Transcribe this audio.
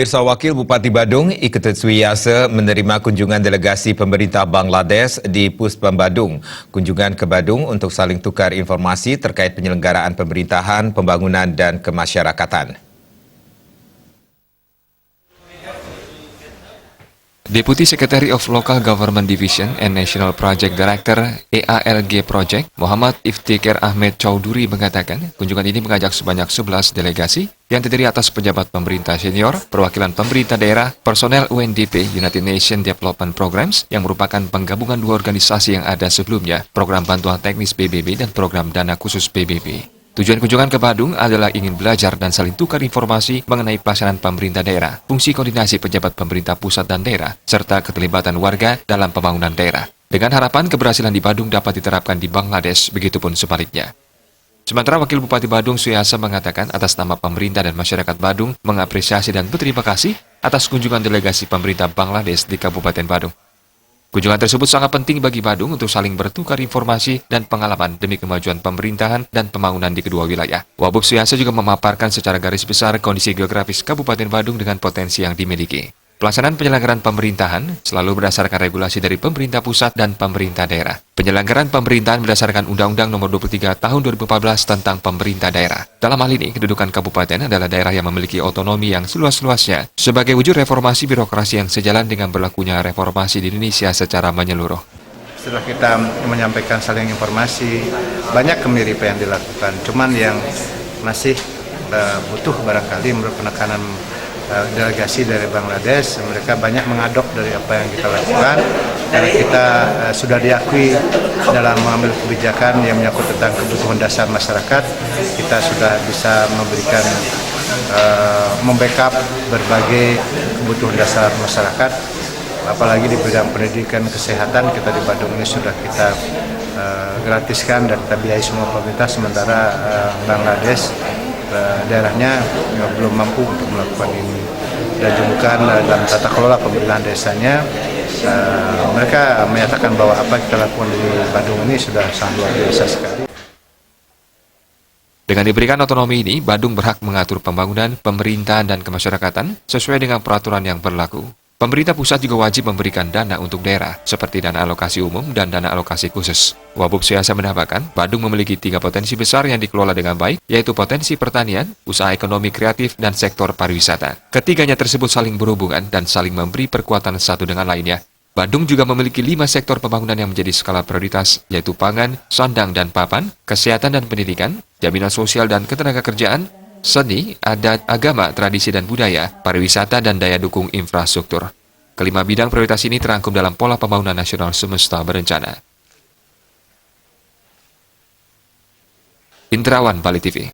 Pemirsa, Wakil Bupati Badung, Iketut Suiyasa menerima kunjungan delegasi pemerintah Bangladesh di Puspam Badung. Kunjungan ke Badung untuk saling tukar informasi terkait penyelenggaraan pemerintahan, pembangunan dan kemasyarakatan. Deputy Secretary of Local Government Division and National Project Director EALG Project, Muhammad Iftikhar Ahmed Chowdhury mengatakan, kunjungan ini mengajak sebanyak 11 delegasi yang terdiri atas pejabat pemerintah senior, perwakilan pemerintah daerah, personel UNDP United Nations Development Programs yang merupakan penggabungan dua organisasi yang ada sebelumnya, program bantuan teknis PBB dan program dana khusus PBB. Tujuan kunjungan ke Badung adalah ingin belajar dan saling tukar informasi mengenai pelaksanaan pemerintah daerah, fungsi koordinasi pejabat pemerintah pusat dan daerah, serta keterlibatan warga dalam pembangunan daerah. Dengan harapan keberhasilan di Badung dapat diterapkan di Bangladesh, begitupun sebaliknya. Sementara Wakil Bupati Badung Suiyasa mengatakan atas nama pemerintah dan masyarakat Badung mengapresiasi dan berterima kasih atas kunjungan delegasi pemerintah Bangladesh di Kabupaten Badung. Kunjungan tersebut sangat penting bagi Badung untuk saling bertukar informasi dan pengalaman demi kemajuan pemerintahan dan pembangunan di kedua wilayah. Wabub Suiyasa juga memaparkan secara garis besar kondisi geografis Kabupaten Badung dengan potensi yang dimiliki. Pelaksanaan penyelenggaraan pemerintahan selalu berdasarkan regulasi dari pemerintah pusat dan pemerintah daerah. Penyelenggaraan pemerintahan berdasarkan Undang-Undang Nomor 23 Tahun 2014 tentang pemerintah daerah. Dalam hal ini, kedudukan kabupaten adalah daerah yang memiliki otonomi yang seluas-luasnya sebagai wujud reformasi birokrasi yang sejalan dengan berlakunya reformasi di Indonesia secara menyeluruh. Setelah kita menyampaikan saling informasi, banyak kemiripan yang dilakukan. Cuman yang masih butuh barangkali menurut penekanan delegasi dari Bangladesh, mereka banyak mengadop dari apa yang kita lakukan karena kita sudah diakui dalam mengambil kebijakan yang menyangkut tentang kebutuhan dasar masyarakat. Kita sudah bisa memberikan membackup berbagai kebutuhan dasar masyarakat, apalagi di bidang pendidikan, kesehatan. Kita di Badung ini sudah kita gratiskan dan kita biayai semua pemerintah, sementara Bangladesh daerahnya belum mampu untuk melakukan ini. Dan juga dalam tata kelola pemerintahan desanya, mereka menyatakan bahwa apa yang kita lakukan di Badung ini sudah sangat luar biasa sekali. Dengan diberikan otonomi ini, Badung berhak mengatur pembangunan, pemerintahan, dan kemasyarakatan sesuai dengan peraturan yang berlaku. Pemerintah pusat juga wajib memberikan dana untuk daerah, seperti dana alokasi umum dan dana alokasi khusus. Wabub Suiyasa menambahkan, Badung memiliki 3 potensi besar yang dikelola dengan baik, yaitu potensi pertanian, usaha ekonomi kreatif, dan sektor pariwisata. Ketiganya tersebut saling berhubungan dan saling memberi perkuatan satu dengan lainnya. Badung juga memiliki 5 sektor pembangunan yang menjadi skala prioritas, yaitu pangan, sandang dan papan, kesehatan dan pendidikan, jaminan sosial dan ketenagakerjaan, seni, adat, agama, tradisi dan budaya, pariwisata, dan daya dukung infrastruktur. Kelima bidang prioritas ini terangkum dalam pola pembangunan nasional semesta berencana. Indrawan, Bali TV.